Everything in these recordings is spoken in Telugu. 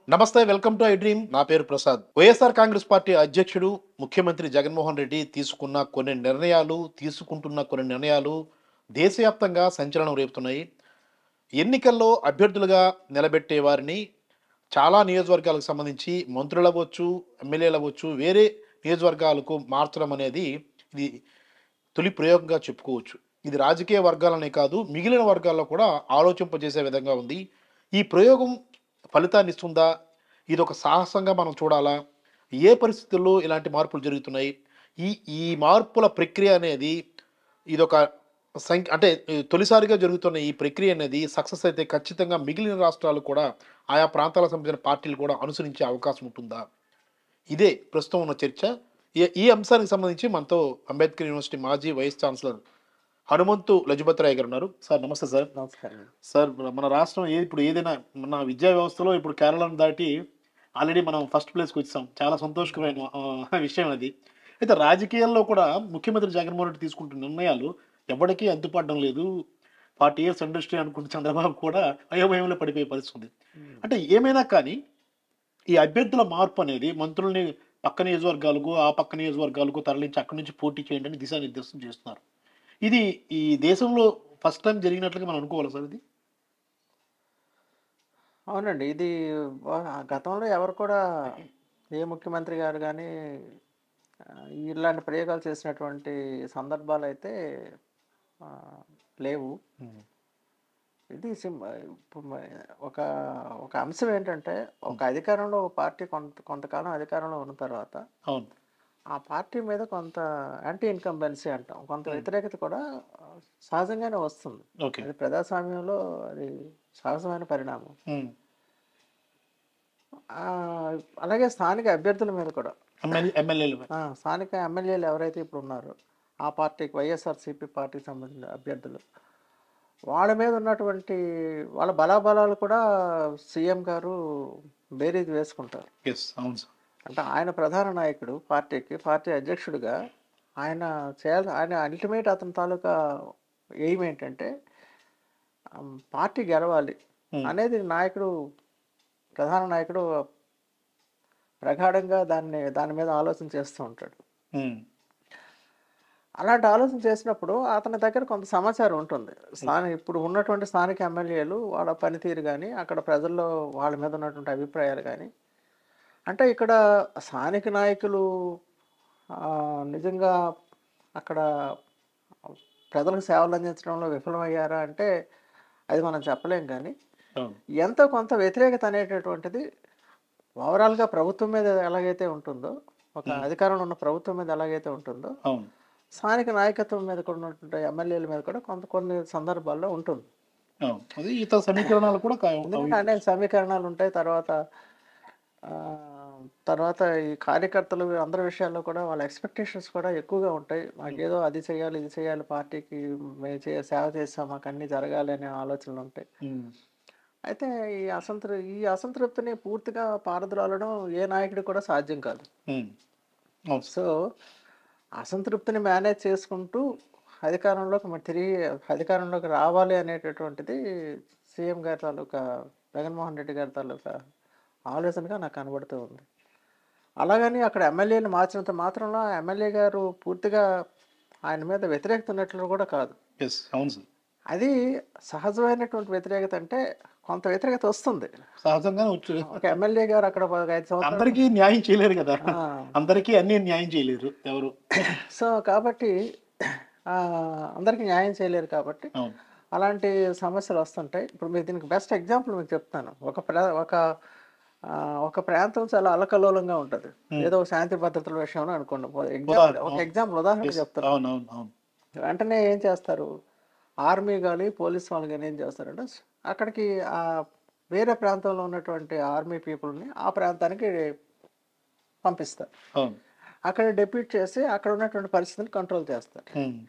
నమస్తే వెల్కమ్ టు ఐ డ్రీమ్. నా పేరు ప్రసాద్. వైఎస్ఆర్ కాంగ్రెస్ పార్టీ అధ్యక్షుడు ముఖ్యమంత్రి జగన్మోహన్ రెడ్డి తీసుకుంటున్న కొన్ని నిర్ణయాలు దేశవ్యాప్తంగా సంచలనం రేపుతున్నాయి. ఎన్నికల్లో అభ్యర్థులుగా నిలబెట్టే వారిని చాలా నియోజకవర్గాలకు సంబంధించి మంత్రులవ్వచ్చు, ఎమ్మెల్యేలవ్వచ్చు, వేరే నియోజకవర్గాలకు మార్చడం అనేది ఇది తొలి ప్రయోగంగా చెప్పుకోవచ్చు. ఇది రాజకీయ వర్గాలనే కాదు, మిగిలిన వర్గాల్లో కూడా ఆలోచింపజేసే విధంగా ఉంది. ఈ ప్రయోగం ఫలితాన్ని ఇస్తుందా? ఇదొక సాహసంగా మనం చూడాలా? ఏ పరిస్థితుల్లో ఇలాంటి మార్పులు జరుగుతున్నాయి? ఈ ఈ మార్పుల ప్రక్రియ అనేది ఇదొక అంటే తొలిసారిగా జరుగుతున్న ఈ ప్రక్రియ అనేది సక్సెస్ అయితే ఖచ్చితంగా మిగిలిన రాష్ట్రాలు కూడా, ఆయా ప్రాంతాలకు సంబంధించిన పార్టీలు కూడా అనుసరించే అవకాశం ఉంటుందా? ఇదే ప్రస్తుతం ఉన్న చర్చ. ఈ అంశానికి సంబంధించి మనతో అంబేద్కర్ యూనివర్సిటీ మాజీ వైస్ ఛాన్సలర్ హనుమంతు లజపతిరాయ్ గారు ఉన్నారు. సార్ నమస్తే సార్. నమస్కారం. సార్ మన రాష్ట్రం ఇప్పుడు ఏదైనా మన విద్యా వ్యవస్థలో ఇప్పుడు కేరళను దాటి ఆల్రెడీ మనం ఫస్ట్ ప్లేస్‌కి వచ్చేసాం. చాలా సంతోషకరమైన విషయం అది. అయితే రాజకీయాల్లో కూడా ముఖ్యమంత్రి జగన్మోహన్ రెడ్డి తీసుకుంటున్న నిర్ణయాలు ఎవడికి అంతుపడడం లేదు. 40 ఇయర్స్ ఇండస్ట్రీ అనుకుంటే చంద్రబాబు కూడా అయోమయంలో పడిపోయే పరిస్థితి ఉంది. అంటే ఏమైనా కానీ ఈ అభ్యర్థుల మార్పు అనేది మంత్రుల్ని పక్క నియోజకవర్గాలకు, ఆ పక్క నియోజకవర్గాలకు తరలించి అక్కడి నుంచి పోటీ చేయండి అని దిశానిర్దేశం చేస్తున్నారు. ఇది ఈ దేశంలో ఫస్ట్ టైమ్ జరిగినట్లుగా మనం అనుకోవాలా సార్ ఇది? అవునండి. ఇది గతంలో ఎవరు కూడా ఏ ముఖ్యమంత్రి గారు గానీ ఇలాంటి ప్రయోగాలు చేసినటువంటి సందర్భాలైతే లేవు. హ్మ్. ఇది ఇప్పుడు ఒక ఒక అంశం ఏంటంటే, ఒక అధికారంలో ఒక పార్టీ కొంతకాలం అధికారంలో ఉన్న తర్వాత, అవును. ఆ పార్టీ మీద కొంత యాంటీ ఇన్కంబెన్సీ అంటాం. కొంత హ్మ్. వ్యతిరేకత కూడా సహజంగానే వస్తుంది. ఓకే. అది ప్రజాస్వామ్యంలో అది సహజమైన పరిణామం. హ్మ్. అలాగే స్థానిక అభ్యర్థుల మీద కూడా ఎమ్మెల్యేలు. స్థానిక ఎమ్మెల్యేలు ఎవరైతే ఇప్పుడు ఉన్నారో ఆ పార్టీకి వైఎస్ఆర్సీపీ పార్టీకి సంబంధించిన అభ్యర్థులు వాళ్ళ మీద ఉన్నటువంటి వాళ్ళ బలాబలాలు కూడా సీఎం గారు బేరీజ్ వేసుకుంటారు. యెస్. అవును సార్. అంటే ఆయన ప్రధాన నాయకుడు పార్టీ అధ్యక్షుడిగా ఆయన అల్టిమేట్ అతని తాలూకా ఎయిమ్ ఏంటంటే పార్టీ గెలవాలి హ్మ్. అనేది ప్రధాన నాయకుడు ప్రగాఢంగా దాని మీద ఆలోచన చేస్తూ ఉంటాడు. హ్మ్. అలాంటి ఆలోచన చేసినప్పుడు అతని దగ్గర కొంత సమాచారం ఉంటుంది. ఇప్పుడు ఉన్నటువంటి స్థానిక ఎమ్మెల్యేలు వాళ్ళ పనితీరు కానీ, అక్కడ ప్రజల్లో వాళ్ళ మీద ఉన్నటువంటి అభిప్రాయాలు కానీ, అంటే ఇక్కడ స్థానిక నాయకులు నిజంగా అక్కడ ప్రజలకు సేవలు అందించడంలో విఫలమయ్యారా అంటే అది మనం చెప్పలేం. కానీ అవును. ఎంతో కొంత వ్యతిరేకత అనేటటువంటిది ఓవరాల్‌గా ప్రభుత్వం మీద ఎలాగైతే ఉంటుందో, ఒక అధికారంలో ఉన్న ప్రభుత్వం మీద ఎలాగైతే ఉంటుందో, అవును. స్థానిక నాయకత్వం మీద కూడా ఉన్నటువంటి ఎమ్మెల్యేల మీద కూడా కొన్ని సందర్భాల్లో ఉంటుంది. అవును. అది ఇతర సమీకరణాలు కూడా ఎందుకంటే అనేక సమీకరణాలు ఉంటాయి. తర్వాత ఈ కార్యకర్తలు అందరి విషయాల్లో కూడా వాళ్ళ ఎక్స్‌పెక్టేషన్స్ కూడా ఎక్కువగా ఉంటాయి. మాకేదో అది చేయాలి, ఇది చేయాలి, పార్టీకి మేము సేవ చేసాం, మాకు అన్నీ జరగాలి అనే ఆలోచనలు ఉంటాయి. హ్మ్. అయితే ఈ అసంతృప్తిని పూర్తిగా పారద్రోలడం ఏ నాయకుడికి కూడా సాధ్యం కాదు. హ్మ్. అవును సార్. సో, అసంతృప్తిని మేనేజ్ చేసుకుంటూ తిరిగి అధికారంలోకి రావాలి అనేటటువంటిది సీఎం గారి తాలూకా జగన్మోహన్ రెడ్డి గారి తాలూకా ఆలోచనగా నాకు కనబడుతూ ఉంది. అలాగని అక్కడ ఎమ్మెల్యేని మార్చినంత మాత్రంలో ఆ ఎమ్మెల్యే గారు పూర్తిగా ఆయన మీద వ్యతిరేకత ఉన్నట్లు కూడా కాదు. యెస్. అవును సార్. అది సహజమైనటువంటి వ్యతిరేకత. అంటే కొంత వ్యతిరేకత వస్తుంది. సహజంగానే వచ్చు. ఒక ఎమ్మెల్యే గారు అక్కడ 5 సంవత్సరాలు అందరికీ న్యాయం చేయలేరు గదా! ఆ! అందరికీ అన్నీ న్యాయం చేయలేరు ఎవరు. సో, కాబట్టి అందరికి న్యాయం చేయలేరు కాబట్టి అవును. అలాంటి సమస్యలు వస్తుంటాయి. ఇప్పుడు మీకు దీనికి బెస్ట్ ఎగ్జాంపుల్ మీకు చెప్తాను. ఒక ప్రాంతం చాలా అల్లకల్లోలంగా ఉంటది. హ్మ్. ఏదో శాంతి భద్రతల విషయంలో అనుకోండి. ఉదాహరణకు యెస్. చెప్తాను. అవునవును. అవును. వెంటనే ఏం చేస్తారు? ఆర్మీ గాని, పోలీస్ వాళ్ళు గాని ఏం చేస్తారంటే అక్కడికి వేరే ప్రాంతంలో ఉన్నటువంటి ఆర్మీ పీపుల్‌ని ఆ ప్రాంతానికి పంపిస్తారు. అవును. అక్కడ డెప్యూట్ చేసి అక్కడ ఉన్నటువంటి పరిస్థితిని కంట్రోల్ చేస్తారు. హ్మ్.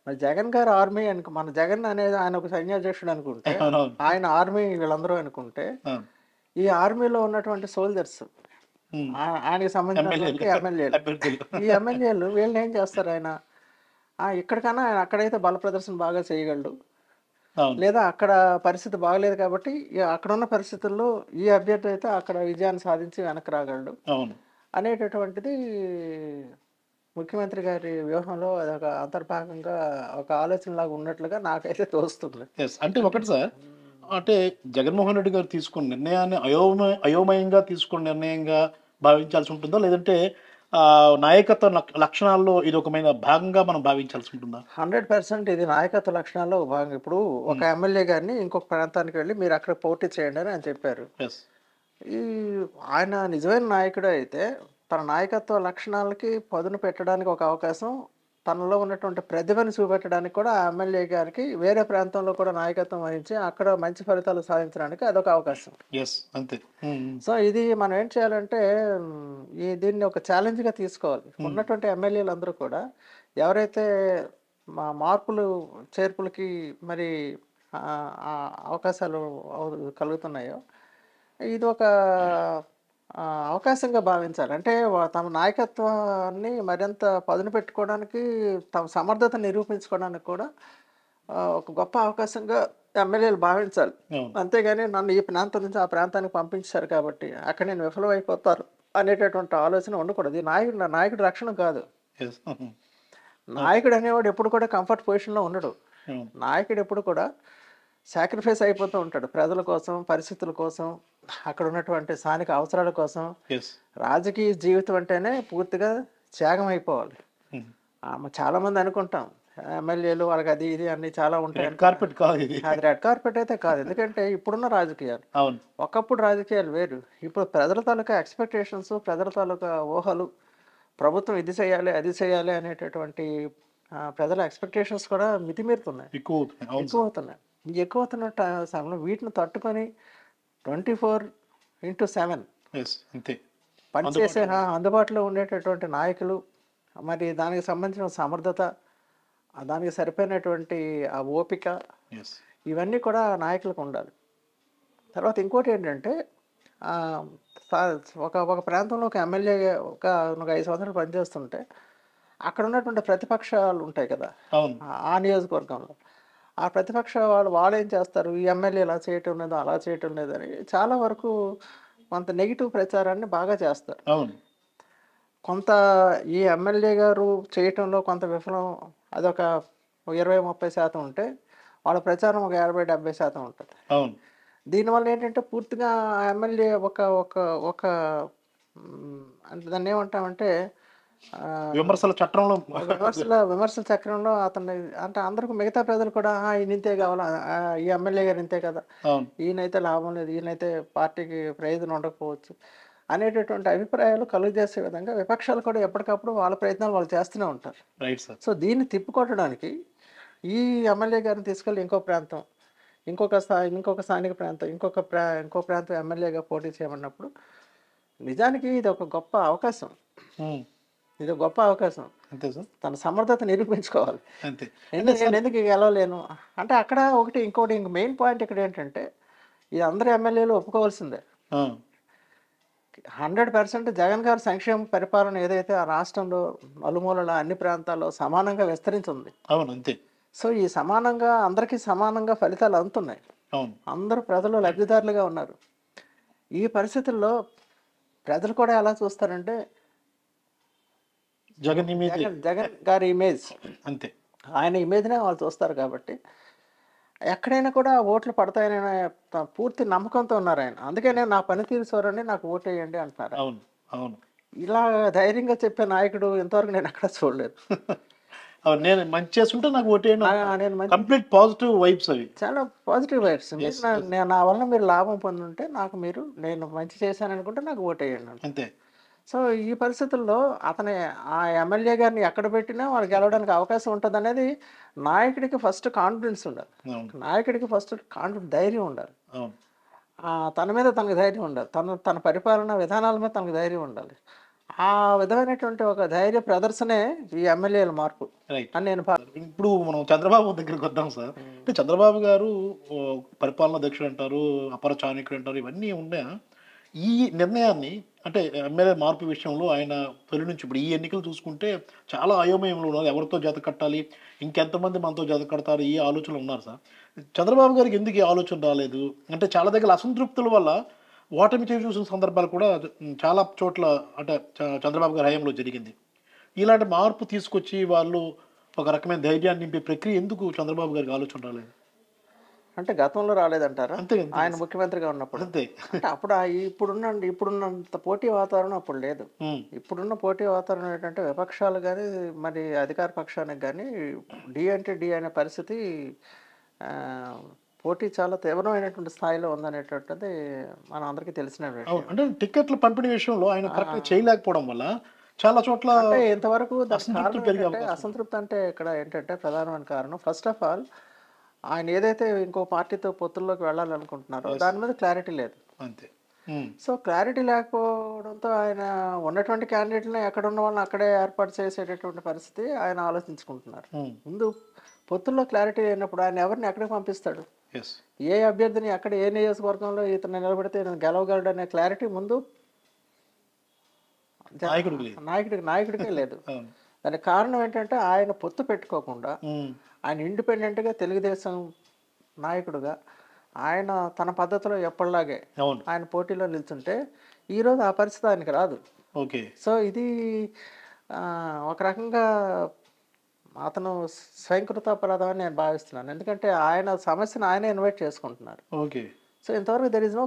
మరి జగన్ గారు ఆర్మీ మన జగన్ అనేది ఆయన ఒక సైన్యాధ్యక్షుడు అనుకుంటే, అవునవును. ఆయన ఆర్మీ వీళ్ళందరూ అనుకుంటే, అవును. ఈ ఆర్మీలో ఉన్నటువంటి సోల్జర్స్ హ్మ్. ఆయనకి సంబంధించినటువంటి ఎమ్మెల్యేలు. అభ్యర్థులు. ఈ ఎమ్మెల్యేలు వీళ్ళని ఏం చేస్తారు ఆయన, ఇక్కడికన్నా ఆయన అక్కడైతే బల ప్రదర్శన బాగా చేయగలడు. అవును. లేదా అక్కడ పరిస్థితి బాగలేదు కాబట్టి అక్కడున్న పరిస్థితుల్లో ఈ అభ్యర్థి అయితే అక్కడ విజయాన్ని సాధించి వెనక్కి రాగలడు అవును. అనేటటువంటిది ముఖ్యమంత్రి గారి వ్యూహంలో అదొక అంతర్భాగంగా ఒక ఆలోచనలాగా ఉన్నట్లుగా నాకైతే తోస్తుంది. యెస్. అంటే ఒకటి సార్, అంటే జగన్మోహన్ రెడ్డి గారు తీసుకున్న నిర్ణయాన్ని అయోమయంగా తీసుకున్న నిర్ణయంగా భావించాల్సి ఉంటుందా? లేదంటే నాయకత్వ లక్షణాల్లో ఇదొకమైన భాగంగా మనం భావించాల్సి ఉంటుందా? 100% ఇది నాయకత్వ లక్షణాల్లో ఒక భాగం. ఇప్పుడు ఒక హ్మ్. ఎమ్మెల్యే గారిని ఇంకొక ప్రాంతానికి వెళ్ళి మీరు అక్కడ పోటీ చేయండి అని ఆయన చెప్పారు. యెస్. ఈ ఆయన నిజమైన నాయకుడే అయితే తన నాయకత్వ లక్షణాలకి పదును పెట్టడానికి ఒక అవకాశం, తనలో ఉన్నటువంటి ప్రతిభను చూపెట్టడానికి కూడా ఆ ఎమ్మెల్యే గారికి వేరే ప్రాంతంలో కూడా నాయకత్వం వహించి అక్కడ మంచి ఫలితాలు సాధించడానికి అదొక అవకాశం. యెస్. అంతే. హ్మ్. హ్మ్. సో ఇది మనం ఏం చేయాలంటే దీన్ని ఒక ఛాలెంజ్గా తీసుకోవాలి. హ్మ్. ఉన్నటువంటి ఎమ్మెల్యేలు అందరూ కూడా ఎవరైతే మార్పులు చేర్పులకి మరి ఆ అవకాశాలు కలుగుతున్నాయో ఇది ఒక అవకాశంగా భావించాలి. అంటే తమ నాయకత్వాన్ని మరింత పదును పెట్టుకోవడానికి, తమ సమర్థత నిరూపించుకోవడానికి కూడా ఒక గొప్ప అవకాశంగా ఎమ్మెల్యేలు భావించాలి. అవును. అంతేగాని నన్ను ఈ ప్రాంతం నుంచి ఆ ప్రాంతానికి పంపించారు కాబట్టి అక్కడ నేను విఫలమైపోతారు అనేటటువంటి ఆలోచన ఉండకూడదు. ఈ నాయకుడి రక్షణ కాదు. యెస్. హ్మ్. నాయకుడు అనేవాడు ఎప్పుడు కూడా కంఫర్ట్ పొజిషన్‌లో ఉండడు. అవును. నాయకుడు ఎప్పుడు కూడా సాక్రిఫైస్ అయిపోతూ ఉంటాడు. ప్రజల కోసం, పరిస్థితుల కోసం, అక్కడ ఉన్నటువంటి స్థానిక అవసరాల కోసం. యెస్. రాజకీయ జీవితం అంటేనే పూర్తిగా త్యాగం అయిపోవాలి. హ్మ్. చాలామంది అనుకుంటాం ఎమ్మెల్యేలు వాళ్ళకి అది ఇది అన్నీ చాలా ఉంటాయి. రెడ్ కార్పెట్ కాదు ఇది. అది రెడ్ కార్పెట్ అయితే కాదు. ఎందుకంటే ఇప్పుడున్న రాజకీయాలు, అవును. ఒకప్పుడు రాజకీయాలు వేరు. ఇప్పుడు ప్రజల తాలూకా ఎక్స్‌పెక్టేషన్స్, ప్రజల తాలూకా ఊహలు, ప్రభుత్వం ఇది చేయాలి, అది చేయాలి అనేటటువంటి ప్రజల ఎక్స్‌పెక్టేషన్స్ కూడా మితిమీరుతున్నాయి. ఎక్కువవుతున్నాయి. అవును సార్. ఎక్కువవుతున్నాయి. ఈ ఎక్కువవుతున్న సమయంలో వీటిని తట్టుకొని 24/7 యెస్. అంతే. పనిచేసే అందుబాటులో అందుబాటులో ఉండేటటువంటి నాయకులు, మరి దానికి సంబంధించిన సమర్థత, దానికి సరిపోయినటువంటి ఆ ఓపిక, యెస్. ఇవన్నీ కూడా నాయకులకు ఉండాలి. తర్వాత ఇంకోటేంటంటే ఆహ్, స ఒక ప్రాంతంలో ఒక ఎమ్మెల్యే ఒక 5 సంవత్సరాలు పనిచేస్తుంటే అక్కడ ఉన్నటువంటి ప్రతిపక్షాలు ఉంటాయి కదా! అవును. ఆ నియోజకవర్గంలో. ఆ ప్రతిపక్ష వాళ్ళేం చేస్తారు? ఈ ఎమ్మెల్యే ఇలా చేయటం లేదు, అలా చేయటం లేదని చాలా వరకు కొంత నెగెటివ్ ప్రచారాన్ని బాగా చేస్తారు. అవును. కొంత ఈ ఎమ్మెల్యే గారు చేయటంలో కొంత విఫలం అదొక 20, 30% ఉంటే, వాళ్ళ ప్రచారం ఒక 50, 70% ఉంటది. అవును. దీనివల్ల ఏంటంటే పూర్తిగా ఆ ఎమ్మెల్యే ఒక ఒక ఒక అంటే దాన్నేమంటామంటే ఆహ్, విమర్శల చట్రంలో విమర్శల చక్రంలో అతన్ని అంటే అందరికి మిగతా ప్రజలు కూడా ఈయన ఇంతే కావాలా, ఈ ఎమ్మెల్యే గారు ఇంతే కదా, అవును. ఈయనైతే లాభం లేదు, ఈయనైతే పార్టీకి ప్రయోజనం ఉండకపోవచ్చు అనేటటువంటి అభిప్రాయాలు కలుగజేసే విధంగా విపక్షాలు కూడా ఎప్పటికప్పుడు వాళ్ళ ప్రయత్నాలు వాళ్ళు చేస్తూనే ఉంటారు. Right sir. సో దీన్ని తిప్పికొట్టడానికి ఈ ఎమ్మెల్యే గారిని తీసుకెళ్ళి ఇంకో ప్రాంతం, ఇంకొక స్థానిక ప్రాంతం, ఇంకో ప్రాంతం ఎమ్మెల్యేగా పోటీ చేయమన్నప్పుడు నిజానికి ఇది ఒక గొప్ప అవకాశం. హ్మ్. ఇది ఒక గొప్ప అవకాశం. అంతే సార్. తన సమర్థత నిరూపించుకోవాలి. అంతే. నేను ఎందుకు గెలవలేను అంటే అక్కడ ఇంకోటి మెయిన్ పాయింట్ ఇక్కడ ఏంటంటే ఇది అందరు ఎమ్మెల్యేలు ఒప్పుకోవాల్సిందే. ఆ! 100% జగన్ గారి సంక్షేమ పరిపాలన ఏదైతే ఆ రాష్ట్రంలో నలుమూలల అన్ని ప్రాంతాల్లో సమానంగా విస్తరించింది. అవును. అంతే. సో ఈ సమానంగా అందరికీ సమానంగా ఫలితాలు అందుతున్నాయి. అవును. అందరూ ప్రజలు లబ్ధిదారులుగా ఉన్నారు. ఈ పరిస్థితుల్లో ప్రజలు కూడా ఎలా చూస్తారంటే జగన్ ఇమేజే. జగన్ గారి ఇమేజ్, అంతే. ఆయన ఇమేజ్‌నే వాళ్ళు చూస్తారు కాబట్టి ఎక్కడైనా కూడా ఓట్లు పడతాయనే పూర్తి నమ్మకంతో ఉన్నారాయన. అందుకనే నా పనితీరు చూడండి, నాకు ఓటేయండి అంటున్నారు. అవును. అవును. ఇలా ధైర్యంగా చెప్పే నాయకుడు ఇంతవరకు నేను ఎక్కడ చూడలేదు. అవును. నేను మంచి చేసుంటే నాకు ఓటేయండి అంటున్నారు. నేను మంచి కంప్లీట్ పాజిటివ్ వైబ్స్ అవి. చాలా పాజిటివ్ వైబ్స్. యెస్. యెస్. నా వల్ల మీరు లాభం పొందుంటే నేను మంచి చేశాననుకుంటే నాకు ఓటేయండి అంటారు. అంతే. సో ఈ పరిస్థితుల్లో ఆ ఎమ్మెల్యే గారిని ఎక్కడ పెట్టినా వాళ్ళు గెలవడానికి అవకాశం ఉంటదనేది నాయకుడికి ఫస్ట్ కాన్ఫిడెన్స్ ఉండాలి. అవును. నాయకుడికి ఫస్ట్ ధైర్యం ఉండాలి. అవును. తన మీద తనకు ధైర్యం ఉండాలి. తన పరిపాలన విధానాల మీద తనకు ధైర్యం ఉండాలి. ఆ విధమైనటువంటి ఒక ధైర్య ప్రదర్శనే ఈ ఎమ్మెల్యేల మార్పు రైట్. అని నేను ఇప్పుడు మనం చంద్రబాబు దగ్గరికి వద్దాం సార్. అంటే చంద్రబాబు గారు పరిపాలనా దక్షుడు అంటారు, అపర చాణక్యుడు అంటారు, ఇవన్నీ ఉన్నాయా? ఈ నిర్ణయాన్ని అంటే ఎమ్మెల్యే మార్పు విషయంలో ఆయన తొలి నుంచి ఇప్పుడు ఈ ఎన్నికలు చూసుకుంటే చాలా అయోమయంలో ఉన్నారు. ఎవరితో జత కట్టాలి? ఇంకెంతమంది మనతో జత కడతారు? ఈ ఆలోచనలో ఉన్నారు సార్. చంద్రబాబు గారికి ఎందుకు ఈ ఆలోచన రాలేదు? అంటే చాలా దగ్గర అసంతృప్తుల వల్ల ఓటమి చవి చూసిన సందర్భాలు కూడా చాలా చోట్ల అంటే చంద్రబాబు గారి హయాంలో జరిగింది. ఇలాంటి మార్పు తీసుకొచ్చి వాళ్ళు ఒక రకమైన ధైర్యాన్ని నింపే ప్రక్రియ ఎందుకు చంద్రబాబు గారికి ఆలోచన రాలేదు? అంటే గతంలో రాలేదంటారా? అంతే అంతే ఆయన ముఖ్యమంత్రిగా ఉన్నప్పుడు. అంతే. అంటే అప్పుడు ఇప్పుడున్నంత పోటీ వాతావరణం అప్పుడు లేదు. ఉమ్, ఇప్పుడున్న పోటీ వాతావరణం ఏంటంటే విపక్షాలు కానీ మరి అధికార పక్షానికి కానీ డి డి అనే పరిస్థితి, ఆ, పోటీ చాలా తీవ్రమైనటువంటి స్థాయిలో ఉందనేటువంటిది మన అందరికీ తెలిసిన అవును. విషయం. అంటే టికెట్ల పంపిణీ విషయంలో ఆయన కరెక్ట్‌గా చేయలేకపోవడం వల్ల చాలా చోట్ల అంటే ఇంతవరకు దానికి అసంతృప్తి కారణం పెరిగే ఏంటంటే, అవకాశం ఉంది. అసంతృప్తి అంటే ఇక్కడ ఏంటంటే ప్రధానమైన కారణం ఫస్ట్ ఆఫ్ ఆల్ ఆయన ఏదైతే ఇంకో పార్టీతో పొత్తుల్లోకి వెళ్ళాలనుకుంటున్నారో దాని మీద క్లారిటీ లేదు. అంతే. హ్మ్. సో క్లారిటీ లేకపోవడంతో ఆయన ఉన్నటువంటి క్యాండిడేట్ని ఎక్కడ ఉన్న వాళ్ళని అక్కడే ఏర్పాటు చేసేటటువంటి పరిస్థితి ఆయన ఆలోచించుకుంటున్నారు. హ్మ్. ముందు పొత్తుల్లో క్లారిటీ లేనప్పుడు ఆయన ఎవరిని ఎక్కడికి పంపిస్తాడు? యెస్. ఏ అభ్యర్థిని ఎక్కడ ఏ నియోజకవర్గంలో ఇతను నిలబడితే నేను గెలవగలడు అనే క్లారిటీ ముందు నాయకుడికి లేదు. నాయకుడికే లేదు. అవును. దానికి కారణం ఏంటంటే ఆయన పొత్తు పెట్టుకోకుండా హ్మ్. ఆయన ఇండిపెండెంట్గా తెలుగుదేశం నాయకుడుగా ఆయన తన పద్ధతిలో ఎప్పటిలాగే అవును. ఆయన పోటీలో నిల్చుంటే ఈరోజు ఆ పరిస్థితి ఆయనకి రాదు. ఓకే. సో ఇది ఒక రకంగా అతను స్వయంకృతాపరాధం అని నేను భావిస్తున్నాను. ఎందుకంటే ఆయన సమస్యను ఆయనే ఇన్వైట్ చేసుకుంటున్నారు. ఓకే. సో ఇంతవరకు దెర్ ఈజ్ నో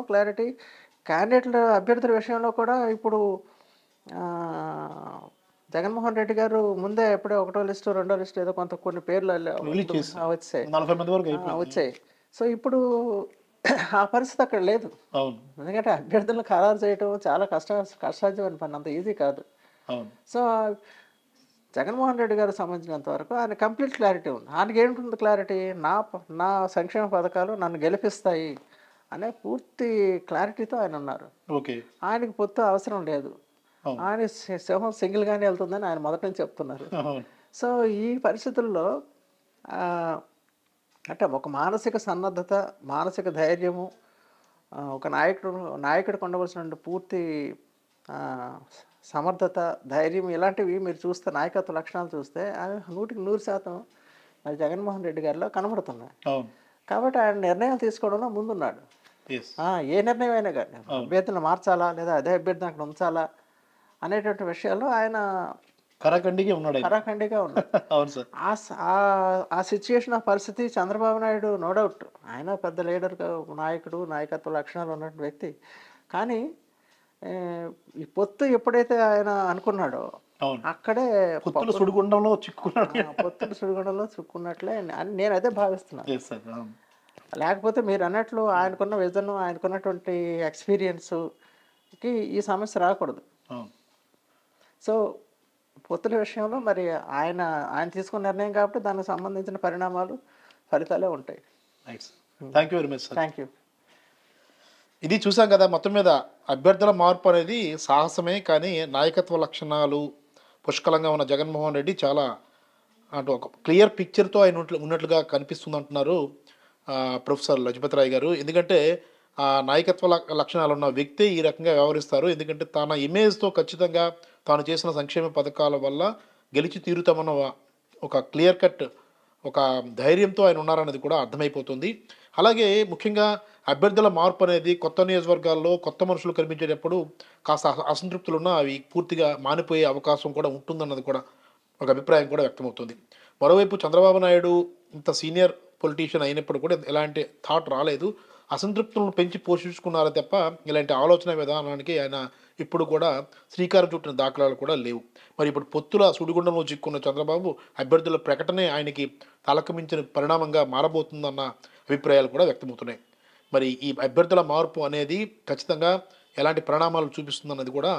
క్లారిటీ. క్యాండిడేట్ల అభ్యర్థుల విషయంలో కూడా ఇప్పుడు ఆ, జగన్మోహన్ రెడ్డి గారు ముందే ఎప్పుడో ఒకటో లిస్టు రెండో లిస్టు ఏదో కొన్ని పేర్లు రిలీజ్ చేశారు. వచ్చాయి 40 మంది వరకు అయిపోయింది. వచ్చాయి. సో ఇప్పుడు ఆ పరిస్థితి అక్కడ లేదు. అవును. ఎందుకంటే అభ్యర్థులను ఖరారు చేయడం చాలా కష్టసాధ్యమైన పని, అంత ఈజీ కాదు. అవును. సో జగన్మోహన్ రెడ్డి గారికి సంబంధించినంత వరకు ఆయన కంప్లీట్ క్లారిటీ ఉంది. ఆయనకి ఏంటుంది క్లారిటీ? నా సంక్షేమ పథకాలు నన్ను గెలిపిస్తాయి అనే పూర్తి క్లారిటీతో ఆయన ఉన్నారు. ఓకే. ఆయనకి పొత్తు అవసరం లేదు. అవును. ఆయన సింహం సింగిల్గానే వెళ్తుందని ఆయన మొదటి నుంచి చెప్తున్నారు. అవును. సో ఈ పరిస్థితుల్లో ఆ, అంటే ఒక మానసిక సన్నద్ధత, మానసిక ధైర్యము, ఒక నాయకుడికి ఉండవలసిన పూర్తి ఆ, సమర్థత, ధైర్యం ఇలాంటివి మీరు చూస్తే, నాయకత్వ లక్షణాలు చూస్తే 100% మరి జగన్మోహన్ రెడ్డి గారిలో కనబడుతున్నాయి. అవును. కాబట్టి ఆయన నిర్ణయం తీసుకోవడంలో ముందున్నాడు. యెస్. ఏ నిర్ణయం అయినా కానీ అభ్యర్థులను మార్చాలా లేదా అదే అభ్యర్థిని అక్కడ ఉంచాలా అనేటువంటి విషయాల్లో ఆయన కరాఖండిగా ఉన్నాడు ఆయన. కరాఖండిగా ఉన్నారు. అవును సార్. ఆ సిచ్యుయేషన్, ఆ పరిస్థితి చంద్రబాబు నాయుడు నో డౌట్ ఆయన పెద్ద లీడర్, నాయకుడు, నాయకత్వ లక్షణాలు ఉన్నటువంటి వ్యక్తి. కానీ ఈ పొత్తు ఎప్పుడైతే ఆయన అనుకున్నాడో అవును. అక్కడే పొత్తుల సుడిగుండంలో చిక్కుకున్నాడు. పొత్తుల సుడిగుండంలో చిక్కున్నట్లే అని నేను అదే భావిస్తున్నాను. Yes sir. అవును. లేకపోతే మీరు అన్నట్లు ఆయనకున్న విజన్, ఆయనకున్నటువంటి ఎక్స్పీరియన్స్కి ఈ సమస్య రాకూడదు. అవును. సో పొత్తుల విషయంలో మరి ఆయన తీసుకున్న నిర్ణయం కాబట్టి దానికి సంబంధించిన పరిణామాలు, ఫలితాలే ఉంటాయి. Right. Thank you very much sir. Thank you. ఇది చూసాం కదా, మొత్తం మీద అభ్యర్థుల మార్పు అనేది సాహసమే, కానీ నాయకత్వ లక్షణాలు పుష్కలంగా ఉన్న జగన్మోహన్ రెడ్డి చాలా అంటే ఒక క్లియర్ పిక్చర్తో ఆయన ఉన్నట్లుగా కనిపిస్తుంది అంటున్నారు ప్రొఫెసర్ లజపతి రాయ్ గారు. ఎందుకంటే ఆ నాయకత్వ లక్షణాలు ఉన్న వ్యక్తి ఈ రకంగా వ్యవహరిస్తారు. ఎందుకంటే తన ఇమేజ్తో ఖచ్చితంగా తాను చేసిన సంక్షేమ పథకాల వల్ల గెలిచి తీరుతామన్న ఒక క్లియర్ కట్ ఒక ధైర్యంతో ఆయన ఉన్నారనేది కూడా అర్థమైపోతుంది. అలాగే ముఖ్యంగా అభ్యర్థుల మార్పు అనేది కొత్త నియోజకవర్గాల్లో కొత్త మనుషులు కనిపించేటప్పుడు కాస్త అసంతృప్తులు ఉన్నా అవి పూర్తిగా మానిపోయే అవకాశం కూడా ఉంటుందన్నది కూడా ఒక అభిప్రాయం కూడా వ్యక్తమవుతుంది. మరోవైపు చంద్రబాబు నాయుడు ఇంత సీనియర్ పొలిటీషియన్ అయినప్పుడు కూడా ఎలాంటి థాట్ రాలేదు. అసంతృప్తులను పెంచి పోషించుకున్నారే తప్ప ఇలాంటి ఆలోచన విధానానికి ఆయన ఇప్పుడు కూడా శ్రీకారం చుట్టిన దాఖలాలు కూడా లేవు. మరి ఇప్పుడు పొత్తుల సుడిగుండంలో చిక్కున్న చంద్రబాబు అభ్యర్థుల ప్రకటనే ఆయనకి తలకమించిన పరిణామంగా మారబోతుందన్న అభిప్రాయాలు కూడా వ్యక్తమవుతున్నాయి. మరి ఈ అభ్యర్థుల మార్పు అనేది ఖచ్చితంగా ఎలాంటి పరిణామాలు చూపిస్తుందన్నది కూడా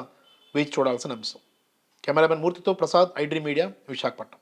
వేచి చూడాల్సిన అంశం. కెమెరామెన్ మూర్తితో ప్రసాద్, ఐడ్రీ మీడియా, విశాఖపట్నం.